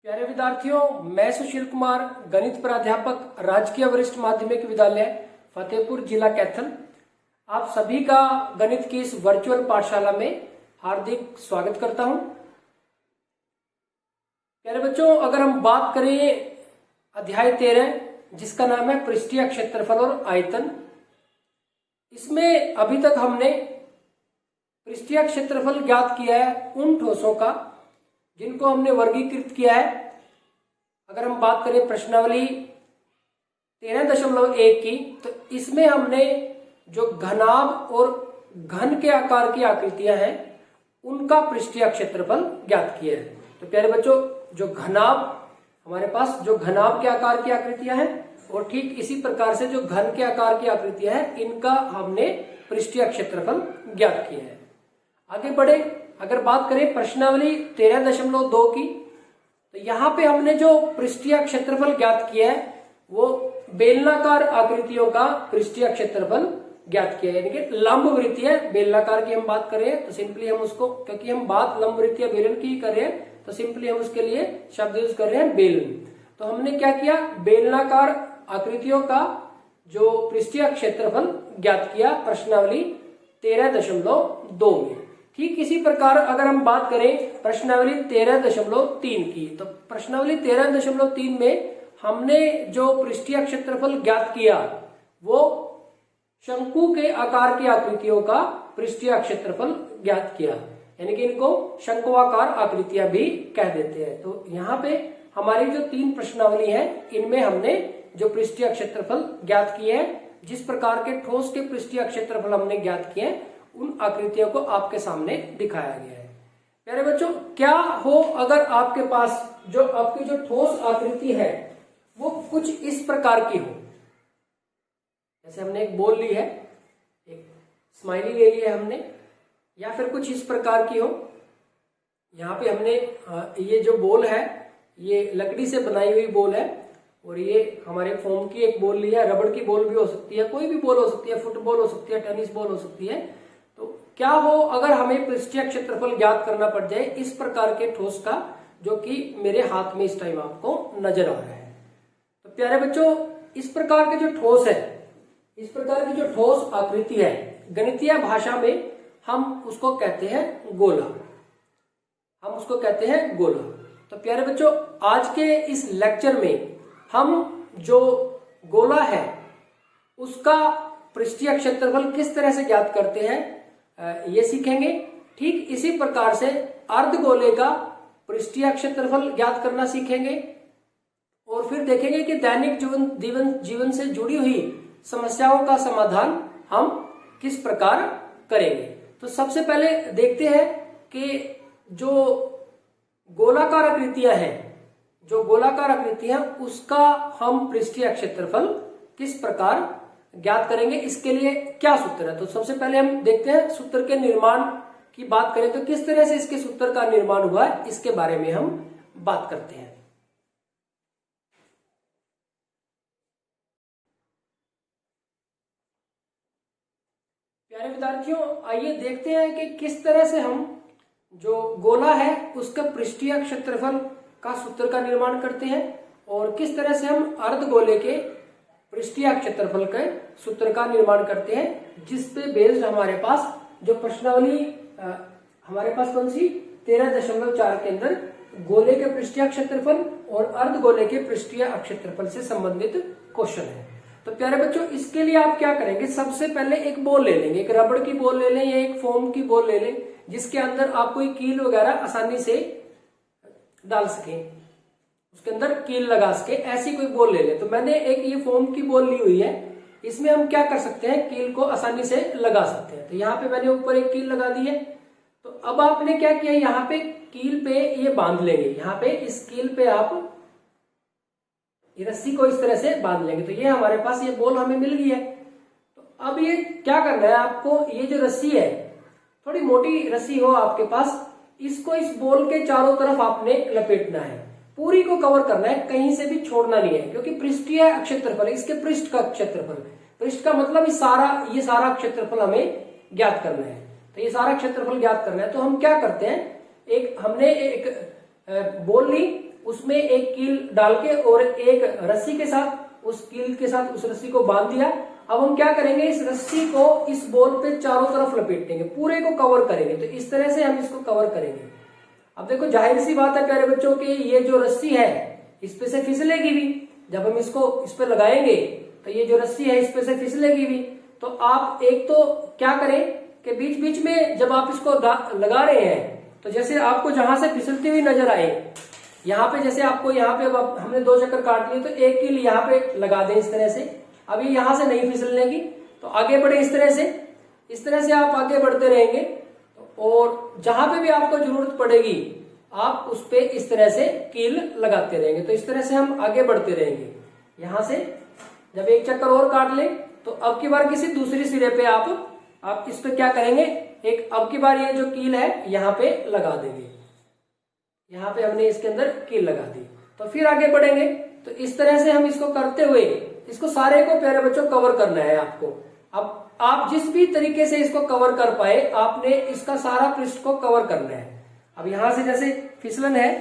प्यारे विद्यार्थियों, मैं सुशील कुमार, गणित प्राध्यापक, राजकीय वरिष्ठ माध्यमिक विद्यालय फतेहपुर, जिला कैथल, आप सभी का गणित की इस वर्चुअल पाठशाला में हार्दिक स्वागत करता हूं। प्यारे बच्चों, अगर हम बात करें अध्याय 13 जिसका नाम है पृष्ठीय क्षेत्रफल और आयतन, इसमें अभी तक हमने पृष्ठीय क्षेत्रफल ज्ञात किया है उन ठोसों का जिनको हमने वर्गीकृत किया है। अगर हम बात करें प्रश्नावली 13.1 की, तो इसमें हमने जो घनाभ और घन के आकार की आकृतियां हैं उनका पृष्ठीय क्षेत्रफल ज्ञात किया है। तो प्यारे बच्चों, जो घनाभ हमारे पास जो घनाभ के आकार की आकृतियां हैं और ठीक इसी प्रकार से जो घन के आकार की आकृतियां हैं, इनका हमने पृष्ठीय क्षेत्रफल ज्ञात किया है। आगे बढ़े, अगर बात करें प्रश्नावली 13.2 की, तो यहां पे हमने जो पृष्ठीय क्षेत्रफल ज्ञात किया है वो बेलनाकार आकृतियों का पृष्ठीय क्षेत्रफल ज्ञात किया है। यानी कि लंब वृत्तीय बेलनाकार की हम बात कर रहे हैं, तो सिंपली हम उसको, क्योंकि हम बात लंब वृत्तीय बेलन की कर रहे हैं, तो सिंपली हम उसके लिए शब्द यूज कर रहे हैं बेलन। तो हमने क्या किया, बेलनाकार आकृतियों का जो पृष्ठीय क्षेत्रफल ज्ञात किया प्रश्नावली 13.2 में। ठीक इसी प्रकार अगर हम बात करें प्रश्नावली 13.3 की, तो प्रश्नावली 13.3 में हमने जो पृष्ठीय क्षेत्रफल ज्ञात किया वो शंकु के आकार की आकृतियों का पृष्ठीय क्षेत्रफल ज्ञात किया, यानी कि इनको शंक्वाकार आकृतियां भी कह देते हैं। तो यहाँ पे हमारी जो 3 प्रश्नावली है इनमें हमने जो पृष्ठीय क्षेत्रफल ज्ञात किए हैं, जिस प्रकार के ठोस के पृष्ठीय क्षेत्रफल हमने ज्ञात किए हैं, उन आकृतियों को आपके सामने दिखाया गया है। प्यारे बच्चों, क्या हो अगर आपके पास जो आपकी जो ठोस आकृति है वो कुछ इस प्रकार की हो। जैसे हमने एक बॉल ली है, एक स्माइली ले लिया है हमने, या फिर कुछ इस प्रकार की हो। यहाँ पे हमने ये जो बॉल है ये लकड़ी से बनाई हुई बॉल है, और ये हमारे फोम की एक बॉल ली है, रबड़ की बॉल भी हो सकती है, कोई भी बॉल हो सकती है, फुटबॉल हो सकती है, टेनिस बॉल हो सकती है। तो क्या हो अगर हमें पृष्ठीय क्षेत्रफल ज्ञात करना पड़ जाए इस प्रकार के ठोस का, जो कि मेरे हाथ में इस टाइम आपको नजर आ रहा है। तो प्यारे बच्चों, इस प्रकार के जो ठोस है, इस प्रकार की जो ठोस आकृति है, गणितीय भाषा में हम उसको कहते हैं गोला, हम उसको कहते हैं गोला। तो प्यारे बच्चों, आज के इस लेक्चर में हम जो गोला है उसका पृष्ठीय क्षेत्रफल किस तरह से ज्ञात करते हैं ये सीखेंगे। ठीक इसी प्रकार से अर्धगोले का पृष्ठीय क्षेत्रफल ज्ञात करना सीखेंगे, और फिर देखेंगे कि दैनिक जीवन से जुड़ी हुई समस्याओं का समाधान हम किस प्रकार करेंगे। तो सबसे पहले देखते हैं कि जो गोलाकार आकृतियां हैं, जो गोलाकार आकृतियां उसका हम पृष्ठीय क्षेत्रफल किस प्रकार ज्ञात करेंगे, इसके लिए क्या सूत्र है। तो सबसे पहले हम देखते हैं सूत्र के निर्माण की बात करें तो किस तरह से इसके सूत्र का निर्माण हुआ है, इसके बारे में हम बात करते हैं। प्यारे विद्यार्थियों, आइए देखते हैं कि किस तरह से हम जो गोला है उसका पृष्ठीय क्षेत्रफल का सूत्र का निर्माण करते हैं, और किस तरह से हम अर्धगोले के पृष्ठीय क्षेत्रफल के सूत्र का निर्माण करते हैं, जिस पे बेस्ड हमारे पास जो प्रश्नावली हमारे पास कौन सी 13.4 के अंदर गोले के पृष्ठीय क्षेत्रफल और अर्धगोले के पृष्ठीय क्षेत्रफल से संबंधित क्वेश्चन है। तो प्यारे बच्चों, इसके लिए आप क्या करेंगे, सबसे पहले एक बॉल ले लेंगे, एक रबड़ की बॉल ले लें या एक फोम की बॉल ले लें, जिसके अंदर आप कोई कील वगैरह आसानी से डाल सकें, उसके अंदर कील लगा सके, ऐसी कोई बॉल ले लें। तो मैंने एक ये फोम की बॉल ली हुई है, इसमें हम क्या कर सकते हैं, कील को आसानी से लगा सकते हैं। तो यहाँ पे मैंने ऊपर एक कील लगा दी है। तो अब आपने क्या किया, यहाँ पे कील पे ये बांध लेंगे, यहाँ पे इस कील पे आप ये रस्सी को इस तरह से बांध लेंगे। तो ये हमारे पास ये बॉल हमें मिल गई है। तो अब ये क्या करना है आपको, ये जो रस्सी है थोड़ी मोटी रस्सी हो आपके पास, इसको इस बॉल के चारों तरफ आपने लपेटना है, पूरी को कवर करना है, कहीं से भी छोड़ना नहीं है, क्योंकि पृष्ठीय क्षेत्रफल, इसके पृष्ठ का क्षेत्रफल, पृष्ठ का मतलब ये सारा क्षेत्रफल हमें ज्ञात करना है। तो ये सारा क्षेत्रफल ज्ञात करना है, तो हम क्या करते हैं, हमने एक बॉल ली, उसमें एक कील डाल के और एक रस्सी के साथ उस कील के साथ उस रस्सी को बांध दिया। अब हम क्या करेंगे, इस रस्सी को इस बॉल पे चारों तरफ लपेट देंगे, पूरे को कवर करेंगे। तो इस तरह से हम इसको कवर करेंगे। अब देखो जाहिर सी बात है प्यारे बच्चों की, ये जो रस्सी है इस पे से फिसलेगी भी। जब हम इसको इस पे लगाएंगे तो ये जो रस्सी है इस पे से फिसलेगी भी। तो आप एक तो क्या करें कि बीच बीच में जब आप इसको लगा रहे हैं तो जैसे आपको जहां से फिसलती हुई नजर आए, यहाँ पे जैसे आपको यहाँ पे अब हमने 2 चक्कर काट लिए तो एक कील यहाँ पे लगा दें इस तरह से। अभी यहाँ से नहीं फिसलने की तो आगे बढ़े इस तरह से आप आगे बढ़ते रहेंगे। और जहां पे भी आपको जरूरत पड़ेगी आप उस पे इस तरह से कील लगाते रहेंगे। तो इस तरह से हम आगे बढ़ते रहेंगे। यहां से जब एक चक्कर और काट ले तो अब की बार किसी दूसरी सिरे पे आप इस पे क्या करेंगे, एक अब की बार ये जो कील है यहाँ पे लगा देंगे। यहाँ पे हमने इसके अंदर कील लगा दी। तो फिर आगे बढ़ेंगे। तो इस तरह से हम इसको करते हुए इसको सारे को प्यारे बच्चों कवर करना है आपको। अब आप जिस भी तरीके से इसको कवर कर पाए आपने इसका सारा पृष्ठ को कवर करना है। अब यहां से जैसे फिसलन है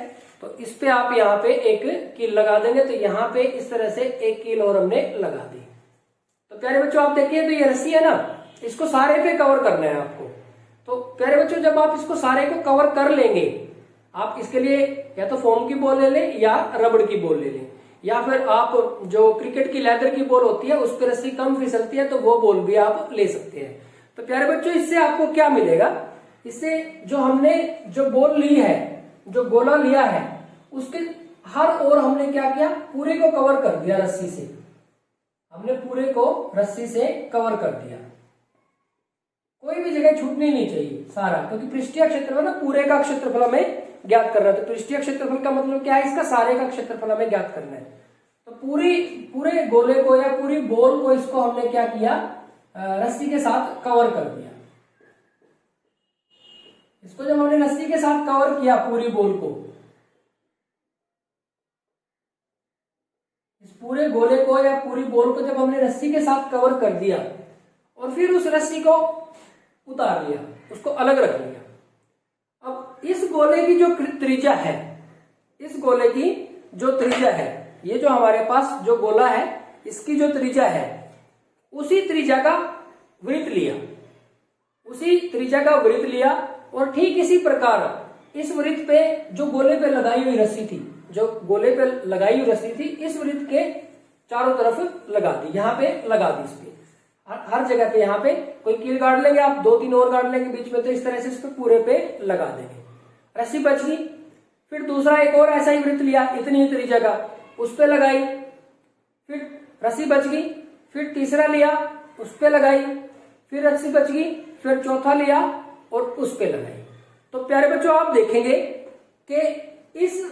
तो इस पे आप यहाँ पे एक कील लगा देंगे। तो यहाँ पे इस तरह से एक कील और हमने लगा दी। तो प्यारे बच्चों आप देखिए, तो ये रस्सी है ना, इसको सारे पे कवर करना है आपको। तो प्यारे बच्चों जब आप इसको सारे को कवर कर लेंगे, आप इसके लिए या तो फोम की बॉल ले लें या रबड़ की बॉल ले लें, या फिर आप जो क्रिकेट की लेदर की बॉल होती है उस पर रस्सी कम फिसलती है तो वो बॉल भी आप ले सकते हैं। तो प्यारे बच्चों इससे आपको क्या मिलेगा, इससे जो हमने जो बॉल ली है, जो गोला लिया है, उसके हर ओर हमने क्या किया, पूरे को कवर कर दिया रस्सी से। हमने पूरे को रस्सी से कवर कर दिया। कोई भी जगह छूटनी नहीं चाहिए सारा, क्योंकि पृष्ठीय क्षेत्रफल ना पूरे का क्षेत्रफल हमें ज्ञात करना है। तो पृष्ठीय क्षेत्रफल का मतलब क्या है, इसका सारे का क्षेत्रफल हमें ज्ञात करना है। तो पूरे गोले को या पूरी बॉल को इसको हमने क्या किया, रस्सी के साथ कवर कर दिया। इसको जब हमने रस्सी के साथ कवर किया पूरी बॉल को, इस पूरे गोले को या पूरी बॉल को जब हमने रस्सी के साथ कवर कर दिया और फिर उस रस्सी को उतार लिया, उसको अलग रख लिया। अब इस गोले की जो त्रिज्या है, इस गोले की जो त्रिज्या है, ये जो हमारे पास जो गोला है इसकी जो त्रिज्या है, उसी त्रिज्या का वृत्त लिया, उसी त्रिज्या का वृत्त लिया। और ठीक इसी प्रकार इस वृत्त पे जो गोले पे लगाई हुई रस्सी थी, जो गोले पे लगाई हुई रस्सी थी, इस वृत्त के चारों तरफ लगा दी, यहाँ पे लगा दी। इस पे हर जगह पे यहाँ पे कोई कील गाड़ लेंगे आप, 2-3 और गाड़ लेंगे बीच में, तो इस तरह से इसको पूरे पे लगा देंगे। रस्सी बच गई। फिर दूसरा एक और ऐसा ही वृत्त लिया, इतनी त्रिज्या का, उस पे लगाई, फिर रस्सी बच गई। फिर तीसरा लिया, उस पे लगाई, फिर रस्सी बच गई, फिर चौथा लिया और उस पे लगाई। तो प्यारे बच्चों आप देखेंगे कि इस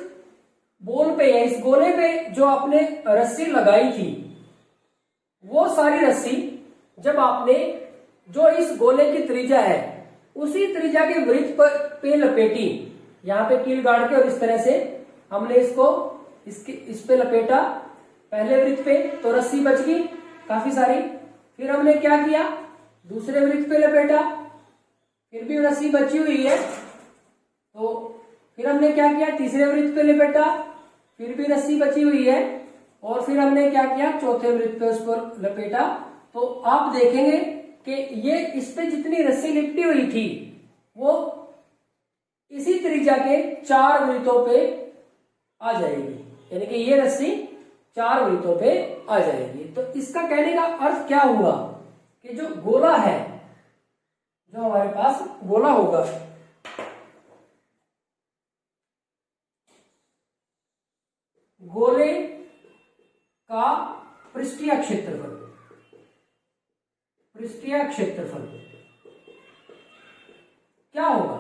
बॉल पे या इस गोले पे जो आपने रस्सी लगाई थी, वो सारी रस्सी जब आपने जो इस गोले की त्रिज्या है उसी त्रिज्या के वृत्त पे लपेटी, यहाँ पे कील गाड़ के, और इस तरह से हमने इसको इस पे लपेटा पहले वृत्त पे, तो रस्सी बच गई काफी सारी। फिर हमने क्या किया, दूसरे वृत्त पे लपेटा, फिर भी रस्सी बची हुई है। तो फिर हमने क्या किया, तीसरे वृत्त पे लपेटा, फिर भी रस्सी बची हुई है। और फिर हमने क्या किया, चौथे वृत्त पे उस पर लपेटा। तो आप देखेंगे कि ये इस पे जितनी रस्सी लिपटी हुई थी वो इसी त्रिज्या के 4 वृत्तों पे आ जाएगी, यानी कि ये रस्सी 4 वृत्तों पे आ जाएगी। तो इसका कहने का अर्थ क्या हुआ कि जो गोला है, जो हमारे पास गोला होगा, गोले का पृष्ठीय क्षेत्रफल, पृष्ठीय क्षेत्रफल क्या होगा।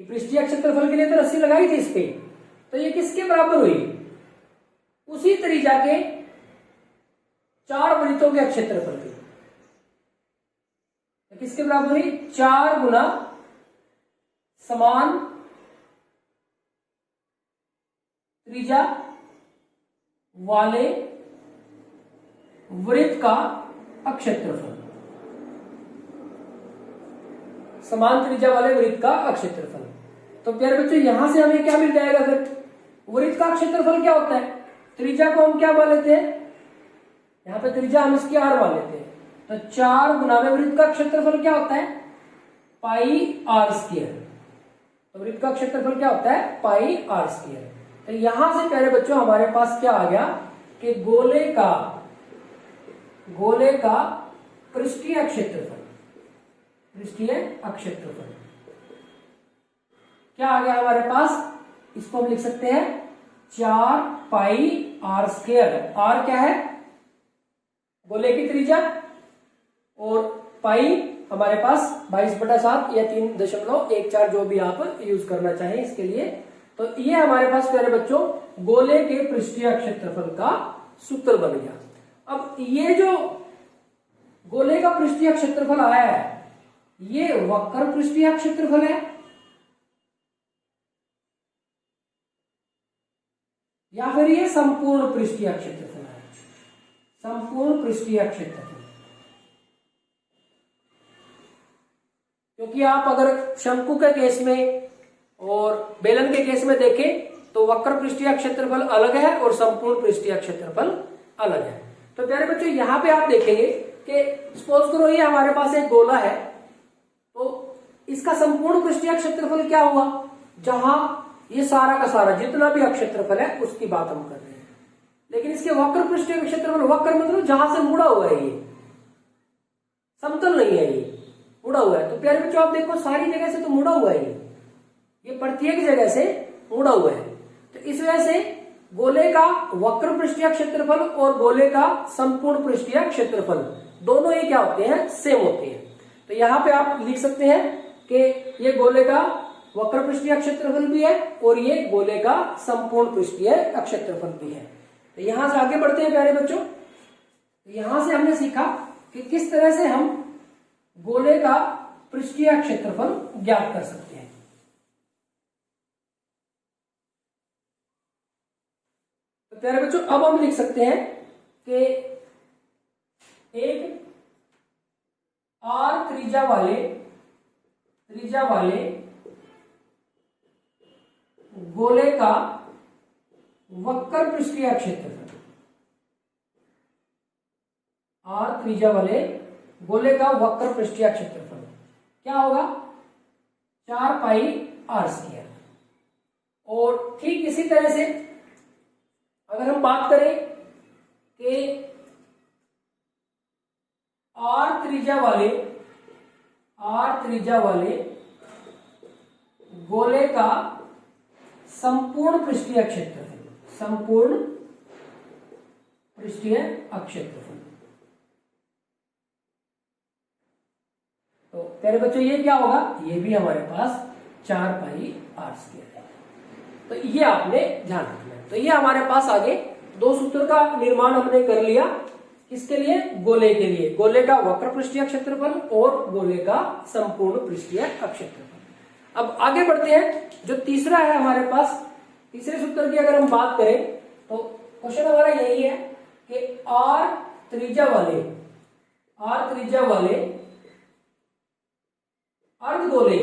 ये पृष्ठीय क्षेत्रफल के लिए तो रस्सी लगाई थी इस पे, तो ये किसके बराबर हुई, उसी त्रिज्या के 4 वृत्तों के क्षेत्रफल के। तो किसके बराबर हुई, 4 गुना समान त्रिज्या वाले वृत्त का क्षेत्रफल, समान त्रिज्या वाले वृत्त का क्षेत्रफल। तो प्यारे बच्चों यहां से हमें क्या मिल जाएगा, फिर वृत्त का क्षेत्रफल क्या होता है? त्रिज्या को हम क्या मान लेते हैं? यहाँ पे त्रिज्या हम इसकी r मान लेते हैं। तो 4 गुना में वृत्त का क्षेत्रफल क्या होता है? पाई r स्क्वायर। तो वृत्त का क्षेत्रफल क्या होता है? पाई r स्क्वायर। तो यहां से प्यारे बच्चों हमारे पास क्या आ गया कि गोले का पृष्ठीय क्षेत्रफल क्या आ गया हमारे पास? इसको हम लिख सकते हैं 4 पाई r स्क्वायर। r क्या है? गोले की त्रिज्या, और पाई हमारे पास 22/7 या 3.14 जो भी आप यूज करना चाहें इसके लिए। तो ये हमारे पास प्यारे बच्चों गोले के पृष्ठीय क्षेत्रफल का सूत्र बन गया। अब ये जो गोले का पृष्ठीय क्षेत्रफल आया है, ये वक्र पृष्ठीय क्षेत्रफल है या फिर ये संपूर्ण पृष्ठीय क्षेत्रफल है? संपूर्ण पृष्ठीय क्षेत्रफल। क्योंकि आप अगर शंकु के केस में और बेलन के केस में देखें तो वक्र पृष्ठीय क्षेत्रफल अलग है और संपूर्ण पृष्ठीय क्षेत्रफल अलग है। तो प्यारे बच्चों यहाँ पे आप देखेंगे कि सपोज करो ये हमारे पास एक गोला है, तो इसका संपूर्ण पृष्ठीय क्षेत्रफल क्या हुआ? जहां ये सारा का सारा जितना भी क्षेत्रफल है उसकी बात हम कर रहे हैं। लेकिन इसके वक्र पृष्ठीय क्षेत्रफल, वक्र मतलब जहां से मुड़ा हुआ है, ये समतल नहीं है, ये मुड़ा हुआ है। तो प्यारे बच्चों आप देखो सारी जगह से तो मुड़ा हुआ है, ये प्रत्येक जगह से मुड़ा हुआ है। तो इस वजह से गोले का वक्र पृष्ठीय क्षेत्रफल और गोले का संपूर्ण पृष्ठीय क्षेत्रफल दोनों ही क्या होते हैं? सेम होते हैं। तो यहां पे आप लिख सकते हैं कि ये गोले का वक्र पृष्ठीय क्षेत्रफल भी है और ये गोले का संपूर्ण पृष्ठीय क्षेत्रफल भी है। तो यहां से आगे बढ़ते हैं प्यारे बच्चों। तो यहां से हमने सीखा कि किस तरह से हम गोले का पृष्ठीय क्षेत्रफल ज्ञात कर सकते हैं। तो प्यारे बच्चों अब हम लिख सकते हैं कि एक r त्रिज्या वाले गोले का वक्र पृष्ठीय क्षेत्रफल, r त्रिज्या वाले गोले का वक्र पृष्ठीय क्षेत्रफल क्या होगा? 4 पाई r स्क्वायर। और ठीक इसी तरह से अगर हम बात करें कि r त्रिज्या वाले गोले का संपूर्ण पृष्ठीय क्षेत्रफल, तो प्यारे बच्चों ये क्या होगा? ये भी हमारे पास 4 पाई r स्क्वायर है। तो ये आपने ध्यान रखना है। तो ये हमारे पास आगे दो सूत्र का निर्माण हमने कर लिया। किसके लिए? गोले के लिए। गोले का वक्र पृष्ठीय क्षेत्रफल और गोले का संपूर्ण पृष्ठीय क्षेत्रफल। अब आगे बढ़ते हैं। जो तीसरा है हमारे पास, तीसरे सूत्र की अगर हम बात करें तो क्वेश्चन हमारा यही है कि r त्रिज्या वाले अर्धगोले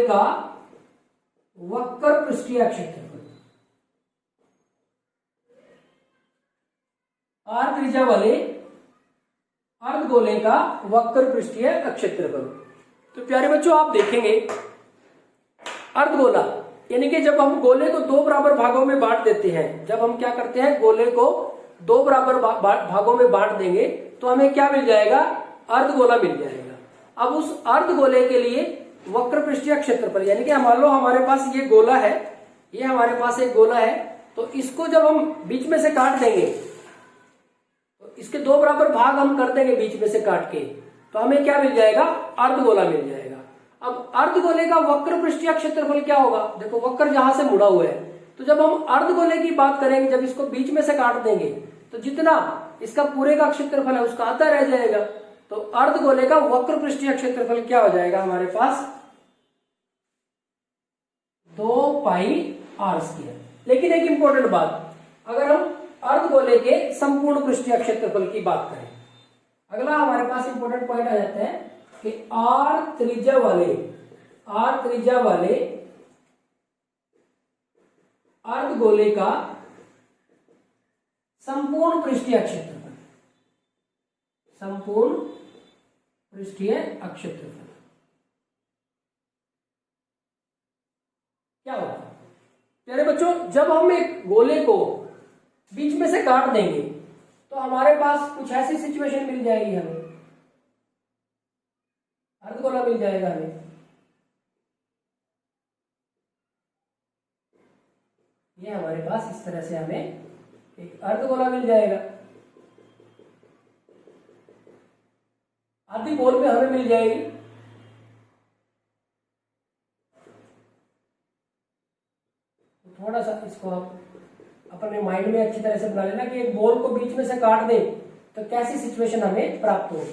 का वक्र पृष्ठीय क्षेत्रफल, r त्रिज्या वाले अर्धगोले का वक्र पृष्ठीय क्षेत्रफल। तो प्यारे बच्चों आप देखेंगे अर्धगोला यानी कि जब हम गोले को 2 बराबर भागों में बांट देते हैं, जब हम क्या करते हैं गोले को 2 बराबर भागों में बांट देंगे तो हमें क्या मिल जाएगा? अर्धगोला मिल जाएगा। अब उस अर्धगोले के लिए वक्र पृष्ठीय क्षेत्रफल यानी कि मान लो हमारे पास ये गोला है, ये हमारे पास एक गोला है, तो इसको जब हम बीच में से काट देंगे तो इसके 2 बराबर भाग हम कर देंगे बीच में से काट के, तो हमें क्या मिल जाएगा? अर्धगोला मिल जाएगा। अब अर्धगोले का वक्र पृष्ठीय क्षेत्रफल क्या होगा? देखो वक्र जहां से मुड़ा हुआ है, तो जब हम अर्धगोले की बात करेंगे, जब इसको बीच में से काट देंगे तो जितना इसका पूरे का क्षेत्रफल है उसका आधा रह जाएगा। तो अर्धगोले का वक्र पृष्ठीय क्षेत्रफल क्या हो जाएगा हमारे पास? 2 पाई r स्क्वायर। लेकिन एक इंपॉर्टेंट बात, अगर हम अर्धगोले के संपूर्ण पृष्ठीय क्षेत्रफल की बात करें, अगला हमारे पास इंपॉर्टेंट पॉइंट आ जाता है कि r त्रिज्या वाले अर्धगोले का संपूर्ण पृष्ठीय क्षेत्रफल, संपूर्ण पृष्ठीय क्षेत्रफल क्या होता है? प्यारे बच्चों, जब हम एक गोले को बीच में से काट देंगे तो हमारे पास कुछ ऐसी सिचुएशन मिल जाएगी, हमें अर्धगोला मिल जाएगा। हमें ये हमारे पास इस तरह से हमें एक अर्धगोला मिल जाएगा। आधी बॉल में हमें मिल जाएगी। थोड़ा सा इसको आप अपने माइंड में अच्छी तरह से बना लेना कि एक बॉल को बीच में से काट दे तो कैसी सिचुएशन हमें प्राप्त होगी।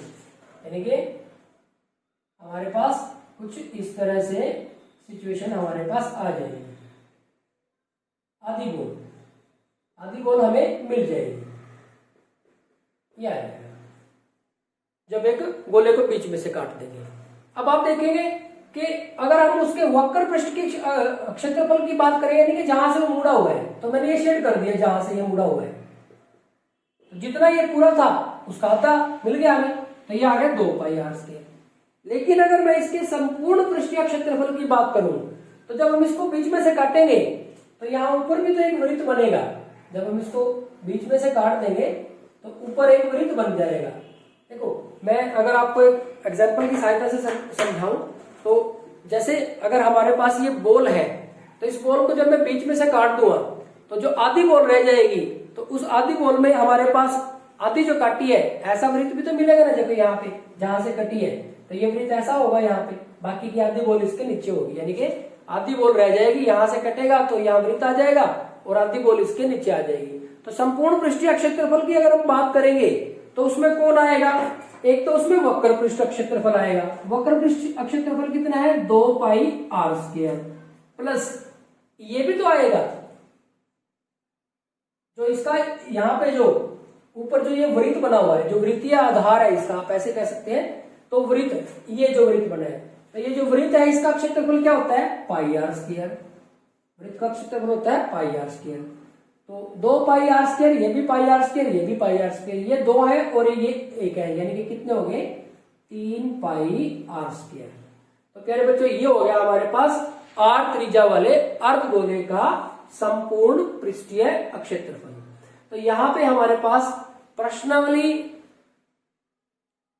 यानी कि हमारे पास कुछ इस तरह से सिचुएशन हमारे पास आ जाएगी। आधी बॉल हमें मिल जाएगी, ये आएगा जब एक गोले को बीच में से काट देंगे। अब आप देखेंगे कि अगर हम उसके वक्र पृष्ठ के क्षेत्रफल की बात करें, यानी कि जहां से वो मुड़ा हुआ है, तो मैंने ये शेड कर दिया जहां से ये मुड़ा हुआ है, तो जितना ये पूरा था उसका आधा मिल गया हमें, तो ये आ गया 2 पाई आर स्क्वायर। लेकिन अगर मैं इसके संपूर्ण पृष्ठीय क्षेत्रफल की बात करूं तो जब हम इसको बीच में से काटेंगे तो यहाँ ऊपर भी तो एक वृत्त बनेगा। जब हम इसको बीच में से काट देंगे तो ऊपर एक वृत्त बन जाएगा। देखो, मैं अगर आपको एक एग्जांपल की सहायता से समझाऊं तो जैसे अगर हमारे पास ये बॉल है तो इस बॉल को जब मैं बीच में से काट दूंगा तो जो आधी बॉल रह जाएगी तो उस आधी बॉल में हमारे पास आधी जो काटी है ऐसा वृत्त भी तो मिलेगा ना, जब यहाँ पे जहां से कटी है तो ये वृत्त ऐसा होगा यहाँ पे, बाकी की आधी बॉल इसके नीचे होगी। यानी कि आधी बॉल रह जाएगी, यहां से कटेगा तो यहाँ वृत्त आ जाएगा और आधी बॉल इसके नीचे आ जाएगी। तो संपूर्ण पृष्ठीय क्षेत्रफल की अगर हम बात करेंगे तो उसमें कौन आएगा? एक तो उसमें वक्र पृष्ठ क्षेत्रफल आएगा। वक्र पृष्ठ क्षेत्रफल कितना है? 2 पाई आर स्क्वायर, प्लस ये भी तो आएगा जो इसका यहाँ पे जो ऊपर जो ये वृत्त बना हुआ है, जो वृत्तीय आधार है इसका, आप ऐसे कह सकते हैं। तो वृत्त, ये जो वृत्त बना है, तो ये जो वृत्त है इसका क्षेत्रफल क्या होता है? पाई आर स्क्वायर। वृत्त का क्षेत्रफल होता है पाई आर स्क्वायर। तो 2 पाई आर स्क्वायर, ये भी पाई आर स्क्वायर, ये भी पाई आर स्क्वायर, ये 2 है और ये 1 है, यानी कि कितने हो गए? 3 पाई आर स्क्वायर। तो प्यारे बच्चों, ये हो गया हमारे पास आर त्रिज्या वाले अर्धगोले का संपूर्ण पृष्ठीय क्षेत्रफल। तो यहां पे हमारे पास प्रश्नावली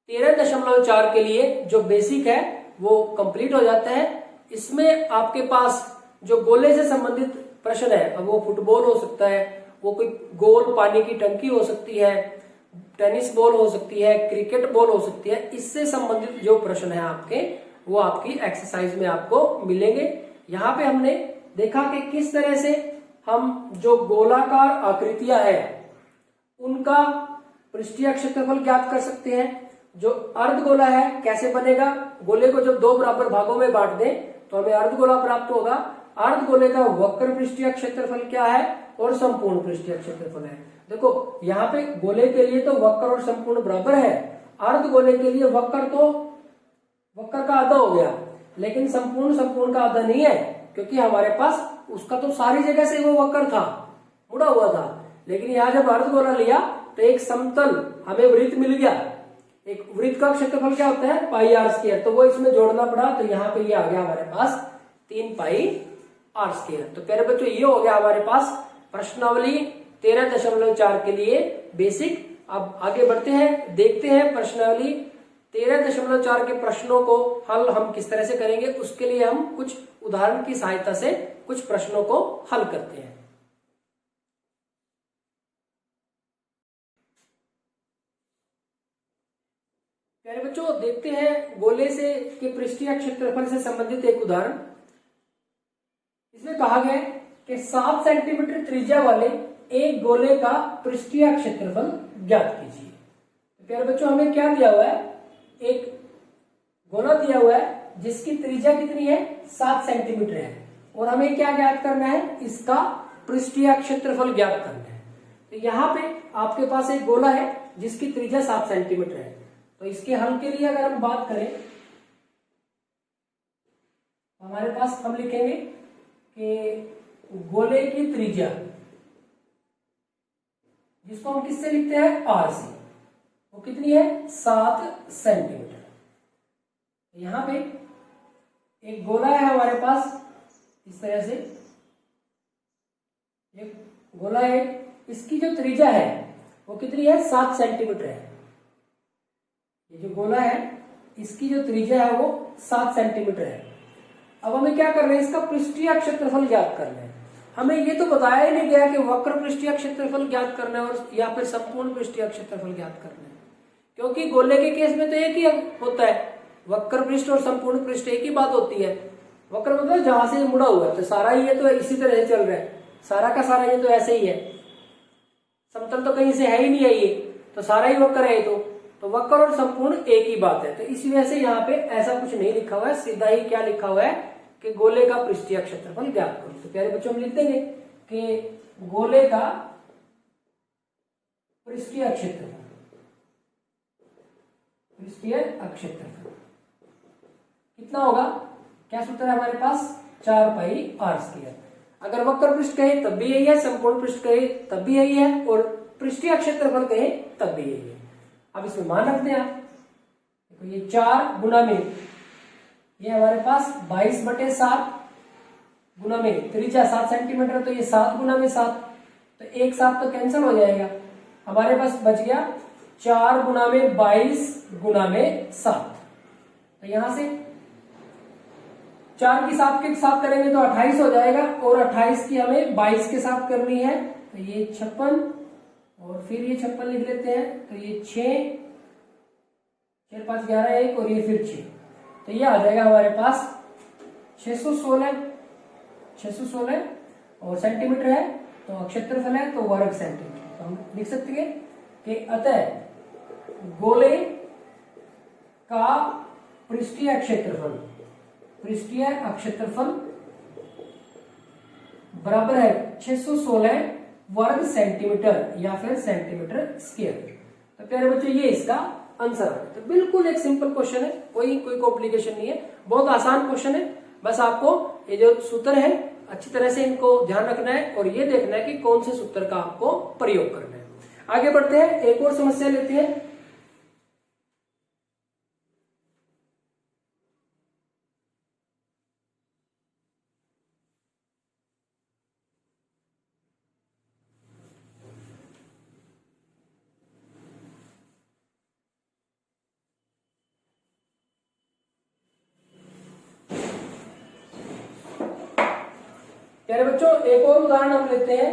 13.4 के लिए जो बेसिक है वो कंप्लीट हो जाता है। इसमें आपके पास जो गोले से संबंधित प्रश्न है, अब वो फुटबॉल हो सकता है, वो कोई गोल पानी की टंकी हो सकती है, टेनिस बॉल हो सकती है, क्रिकेट बॉल हो सकती है, इससे संबंधित जो प्रश्न है आपके, वो आपकी एक्सरसाइज में आपको मिलेंगे। यहाँ पे हमने देखा कि किस तरह से हम जो गोलाकार आकृतियां हैं उनका पृष्ठीय क्षेत्रफल ज्ञात कर सकते हैं। जो अर्धगोला है कैसे बनेगा? गोले को जब 2 बराबर भागों में बांट दें तो हमें अर्धगोला प्राप्त होगा। अर्धगोले का वक्र पृष्ठीय क्षेत्रफल क्या है और संपूर्ण पृष्ठीय क्षेत्रफल है। देखो, यहाँ पे गोले के लिए तो वक्र और संपूर्ण बराबर है, अर्धगोले के लिए वक्र का आधा हो गया, लेकिन संपूर्ण का आधा नहीं है, क्योंकि हमारे पास उसका तो सारी जगह से वो वक्र था, मुड़ा हुआ था। लेकिन यहाँ जब अर्धगोला लिया तो एक समतल हमें वृत्त मिल गया। एक वृत्त का क्षेत्रफल क्या होता है? पाई आर स्क्वायर, तो वो इसमें जोड़ना पड़ा, तो यहाँ पे ये आ गया हमारे पास 3 पाई आर स्क्वायर। तो प्यारे बच्चों, ये हो गया हमारे पास प्रश्नावली 13.4 के लिए बेसिक। अब आगे बढ़ते हैं, देखते हैं प्रश्नावली 13.4 के प्रश्नों को हल हम किस तरह से करेंगे। उसके लिए हम कुछ उदाहरण की सहायता से कुछ प्रश्नों को हल करते हैं। प्यारे बच्चों, देखते हैं गोले से के पृष्ठीय क्षेत्रफल से संबंधित एक उदाहरण। इसमें कहा गया है कि 7 सेंटीमीटर त्रिज्या वाले एक गोले का पृष्ठीय क्षेत्रफल ज्ञात कीजिए। तो प्यारे बच्चों, हमें क्या दिया हुआ है? एक गोला दिया हुआ है जिसकी त्रिज्या कितनी है? 7 सेंटीमीटर है, और हमें क्या ज्ञात करना है? इसका पृष्ठीय क्षेत्रफल ज्ञात करना है। तो यहाँ पे आपके पास एक गोला है जिसकी त्रिज्या 7 सेंटीमीटर है। तो इसके हल के लिए अगर हम बात करें, हमारे पास हम लिखेंगे कि गोले की त्रिज्या, जिसको हम किससे लिखते हैं, आर से, वो कितनी है, 7 सेंटीमीटर। यहां पे एक गोला है हमारे पास, इस तरह से एक गोला है, इसकी जो त्रिज्या है वो कितनी है, 7 सेंटीमीटर है। ये जो गोला है इसकी जो त्रिज्या है वो 7 सेंटीमीटर है। अब हमें क्या करना है, इसका पृष्ठीय क्षेत्रफल ज्ञात करना है। हमें ये तो बताया ही नहीं गया कि वक्र पृष्ठीय क्षेत्रफल ज्ञात करना है और या फिर संपूर्ण पृष्ठीय क्षेत्रफल ज्ञात करना है, क्योंकि गोले के केस में तो एक ही होता है, वक्र पृष्ठ और संपूर्ण पृष्ठ एक ही बात होती है। वक्र मतलब जहां से मुड़ा हुआ है, तो सारा ये तो इसी तरह से चल रहा है, सारा का सारा ये तो ऐसे ही है, समतल तो कहीं से है ही नहीं है, ये तो सारा ही वक्र है। तो वक्र और संपूर्ण एक ही बात है। तो इस वजह से यहाँ पे ऐसा कुछ नहीं लिखा हुआ है, सीधा ही क्या लिखा हुआ है कि गोले का पृष्ठीय क्षेत्रफल ज्ञात करो। तो प्यारे बच्चों हम लिख देंगे कि गोले का पृष्ठीय क्षेत्रफल, पृष्ठीय क्षेत्रफल कितना होगा, क्या सूत्र है हमारे पास, 4 पाई आर स्क्वायर। अगर वक्र पृष्ठ कहे तब भी यही है, संपूर्ण पृष्ठ कहे तब भी यही है, और पृष्ठीय क्षेत्रफल कहे तब भी यही है। अब इसमें मान रखते हैं आप, देखो ये 4 गुना में ये हमारे पास 22/7 गुना में त्रिज्या 7 सेंटीमीटर, तो ये 7 गुना में 7, तो एक 7 तो कैंसिल हो जाएगा, हमारे पास बच गया 4 गुना में 22 गुना में 7। तो यहां से 4 की 7 के साथ करेंगे तो 28 हो जाएगा, और 28 की हमें 22 के साथ करनी है, तो ये 56, और फिर ये 56 लिख लेते हैं, तो ये 6, 4 5 11 1, और ये फिर 6, तो ये आ जाएगा हमारे पास 616 और सेंटीमीटर है, तो क्षेत्रफल है तो वर्ग सेंटीमीटर। तो हम लिख सकते हैं कि अतः गोले का पृष्ठीय क्षेत्रफल, पृष्ठीय क्षेत्रफल बराबर है 616 वर्ग सेंटीमीटर या फिर सेंटीमीटर स्क्वायर। तो प्यारे बच्चों ये इसका आंसर है। तो बिल्कुल एक सिंपल क्वेश्चन है, कोई कॉम्प्लिकेशन नहीं है, बहुत आसान क्वेश्चन है। बस आपको ये जो सूत्र है अच्छी तरह से इनको ध्यान रखना है और ये देखना है कि कौन से सूत्र का आपको प्रयोग करना है। आगे बढ़ते हैं, एक और समस्या लेते हैं। प्यारे बच्चों एक और उदाहरण हम लेते हैं।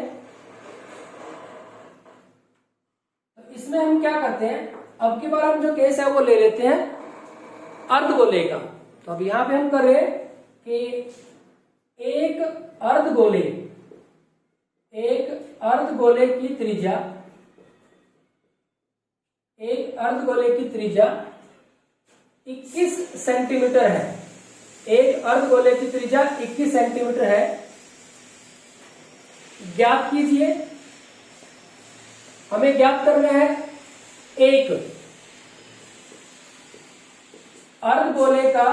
तो इसमें हम क्या करते हैं, अब की बार हम जो केस है वो ले लेते हैं अर्धगोले का। तो अब यहां पे हम कर रहे हैं कि एक अर्धगोले की त्रिज्या, एक अर्धगोले की त्रिज्या 21 सेंटीमीटर है। एक अर्धगोले की त्रिज्या 21 सेंटीमीटर है। ज्ञात कीजिए, हमें ज्ञात करना है एक अर्धगोले का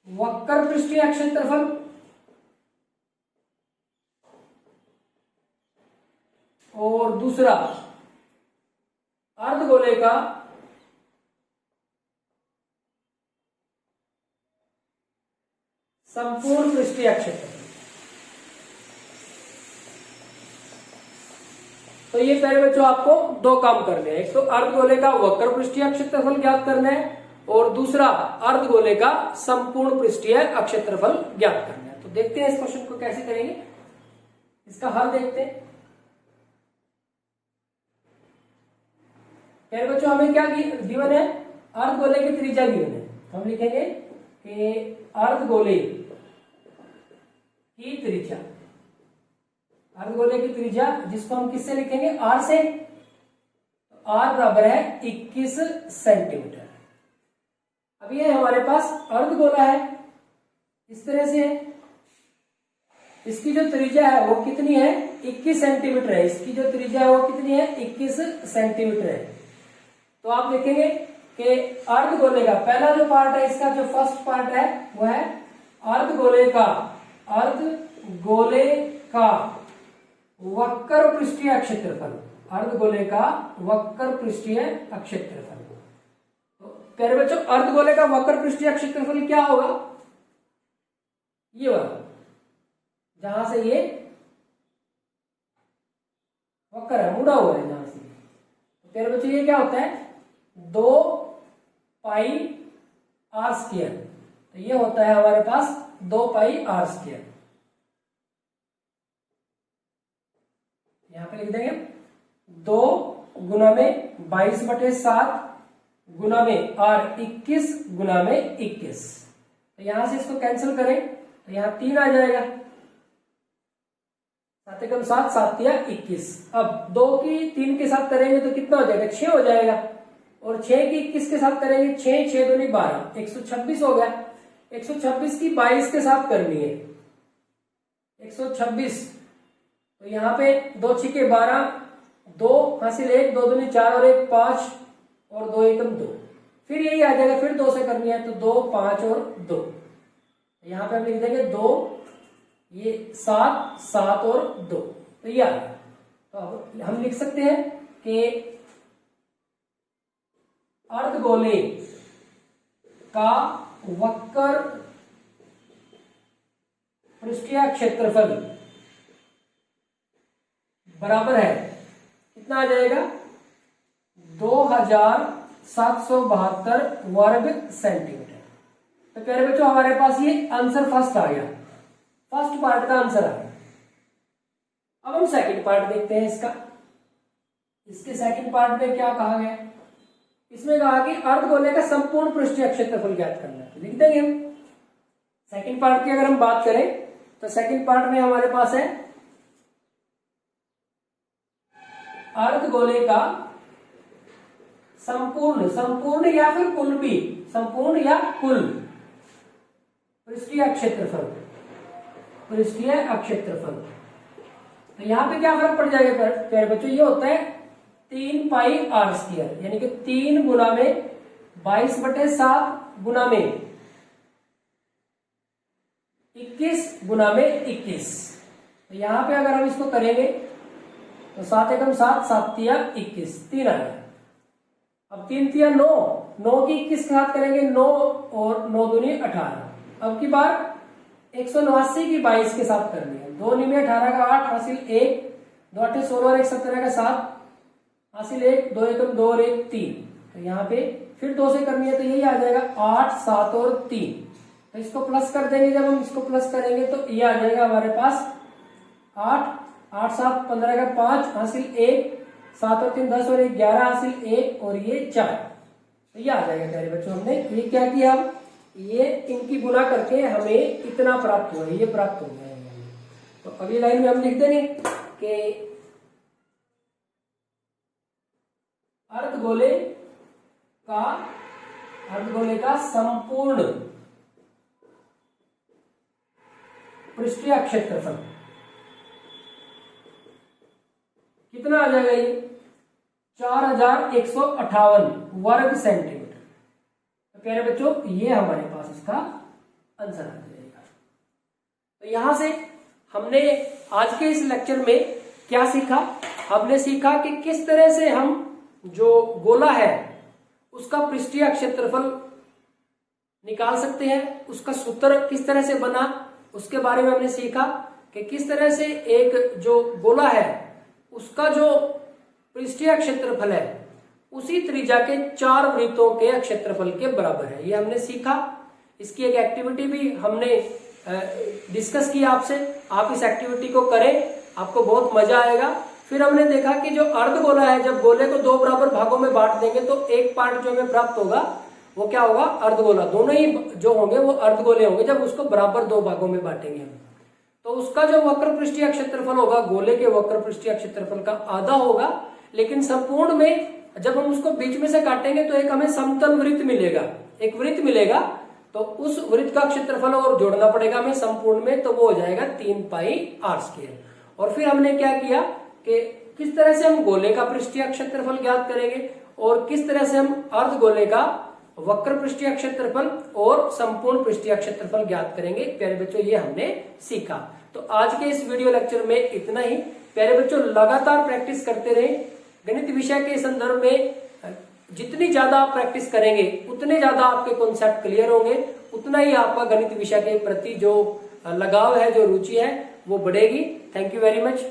वक्र पृष्ठीय क्षेत्रफल और दूसरा अर्धगोले का संपूर्ण पृष्ठीय क्षेत्रफल। तो ये प्यारे बच्चों आपको दो काम करने हैं, एक तो अर्धगोले का वक्र पृष्ठीय क्षेत्रफल ज्ञात करना है और दूसरा अर्धगोले का संपूर्ण पृष्ठीय क्षेत्रफल ज्ञात करना है। तो देखते हैं इस क्वेश्चन को कैसे करेंगे, इसका हल देखते हैं। प्यारे बच्चों हमें क्या गिवन है, अर्धगोले की त्रिज्या गिवन है। हम लिखेंगे कि अर्धगोले की त्रिज्या, अर्धगोले की त्रिज्या जिसको हम किससे लिखेंगे, आर से। तो आर बराबर है 21 सेंटीमीटर। अब ये हमारे पास अर्धगोला है, इस तरह से है। इसकी जो त्रिज्या है वो कितनी है, 21 सेंटीमीटर है। इसकी जो त्रिज्या है वो कितनी है, 21 सेंटीमीटर है। तो आप देखेंगे कि अर्धगोले का पहला जो पार्ट है, इसका जो फर्स्ट पार्ट है वो है अर्धगोले का, अर्धगोले गोले का वक्र पृष्ठीय क्षेत्रफल, अर्धगोले का वक्र पृष्ठीय क्षेत्रफल। तो प्यारे बच्चों, अर्धगोले का वक्र पृष्ठीय क्षेत्रफल क्या होगा? ये वाला, जहां से ये वक्र है, मुड़ा हुआ है जहां से। तो प्यारे बच्चों, ये क्या होता है? 2 पाई आर स्क्वायर। तो ये होता है हमारे पास 2 पाई आर स्क्वायर। यहां पे लिख देंगे 2 गुना में 22/7 गुना में और 21 गुना में 21। तो यहां से इसको कैंसिल करें तो यहां 3 आ जाएगा, 7 एकम 7, 7 या 21। अब 2 की 3 के साथ करेंगे तो कितना हो जाएगा? 6 हो जाएगा। और 6 की 21 के साथ करेंगे, 6 6 दूनी 12, 126 हो गया। 126 की 22 के साथ करनी है, 126। तो यहाँ पे 2 6 12, 2 हासिल 1, 2 दूनी 4 और 1 5 और 2 एकम 2। फिर यही आ जाएगा, फिर 2 से करनी है तो 2 5 और 2। यहाँ पे हम लिख देंगे 2, ये 7 7 और 2। तो ये आ गया। तो अब हम लिख सकते हैं कि अर्धगोले का वक्र पृष्ठीय क्षेत्रफल बराबर है, कितना आ जाएगा? 2772 वर्ग सेंटीमीटर। तो प्यारे बच्चों, हमारे पास ये आंसर फर्स्ट आ गया, फर्स्ट पार्ट का आंसर आ गया। अब हम सेकंड पार्ट देखते हैं इसका। इसके सेकंड पार्ट में क्या कहा गया? इसमें कहा कि अर्धगोले का संपूर्ण पृष्ठीय क्षेत्रफल ज्ञात करना है। लिख देंगे हम सेकंड पार्ट की। अगर हम बात करें तो सेकंड पार्ट में हमारे पास है अर्धगोले का संपूर्ण या फिर कुल भी, संपूर्ण या कुल पृष्ठीय क्षेत्रफल, पृष्ठीय क्षेत्रफल। तो यहां पे क्या फर्क पड़ जाएगा प्यारे बच्चों? ये होता है 3 पाई आर स्क्वायर, यानी कि 3 गुना में 22/7 गुना में 21 गुना में 21। तो यहां पे अगर हम इसको करेंगे तो 7 एकम 7, 7 तिया 21, 3 आ गया। अब 3 तिया 9, 9 की 21 के साथ करेंगे 9 और 9 दूनी 18। अब की बार 189 की 22 के साथ करनी है, 2 नी में 18 का 8 हासिल 1, 2 8 16 और 1 17 का 7 हासिल 1, 2 एकम 2 और 1 3। तो यहाँ पे फिर 2 से करनी है तो यही आ जाएगा 8 7 और 3। तो इसको प्लस कर देंगे, जब हम इसको प्लस करेंगे तो ये आ जाएगा हमारे पास 8 8 7 15 का 5 हासिल 1, 7 और 3 10 और 1 11 हासिल 1 और ये 4। तो ये आ जाएगा प्यारे बच्चों। हमने ये क्या किया? अब ये इनकी गुना करके हमें इतना प्राप्त हुआ, ये प्राप्त हो गया है। तो अगली लाइन में हम लिख देंगे कि अर्धगोले का संपूर्ण पृष्ठीय क्षेत्रफल कितना आ जाएगा? ये 4158 वर्ग सेंटीमीटर। तो प्यारे बच्चों, ये हमारे पास इसका आंसर आ जाएगा। तो यहां से हमने आज के इस लेक्चर में क्या सीखा? हमने सीखा कि किस तरह से हम जो गोला है उसका पृष्ठीय क्षेत्रफल निकाल सकते हैं, उसका सूत्र किस तरह से बना उसके बारे में हमने सीखा कि किस तरह से एक जो गोला है उसका जो पृष्ठीय क्षेत्रफल है उसी त्रिज्या के 4 वृत्तों के क्षेत्रफल के बराबर है, ये हमने सीखा। इसकी एक एक्टिविटी भी हमने डिस्कस की आपसे। आप इस एक्टिविटी को करें, आपको बहुत मजा आएगा। फिर हमने देखा कि जो अर्धगोला है, जब गोले को 2 बराबर भागों में बांट देंगे तो एक पार्ट जो हमें प्राप्त होगा वो क्या होगा? अर्धगोला। दोनों ही जो होंगे वो अर्धगोले होंगे जब उसको बराबर 2 भागों में बांटेंगे हम। तो उसका जो वक्र पृष्ठीय क्षेत्रफल होगा गोले के वक्र पृष्ठीय क्षेत्रफल का आधा होगा। लेकिन संपूर्ण में जब हम उसको बीच में से काटेंगे तो एक हमें समतल वृत्त मिलेगा, एक वृत्त मिलेगा। तो उस वृत्त का क्षेत्रफल और जोड़ना पड़ेगा हमें संपूर्ण में, तो वो हो जाएगा 3 पाई आर स्क्वायर। और फिर हमने क्या किया कि किस तरह से हम गोले का पृष्ठीय क्षेत्रफल ज्ञात करेंगे और किस तरह से हम अर्धगोले का वक्र पृष्ठीय क्षेत्रफल और संपूर्ण पृष्ठीय क्षेत्रफल ज्ञात करेंगे। प्यारे बच्चों ये हमने सीखा। तो आज के इस वीडियो लेक्चर में इतना ही। प्यारे बच्चों लगातार प्रैक्टिस करते रहें। गणित विषय के संदर्भ में जितनी ज्यादा आप प्रैक्टिस करेंगे उतने ज्यादा आपके कॉन्सेप्ट क्लियर होंगे, उतना ही आपका गणित विषय के प्रति जो लगाव है, जो रुचि है वो बढ़ेगी। Thank you very much.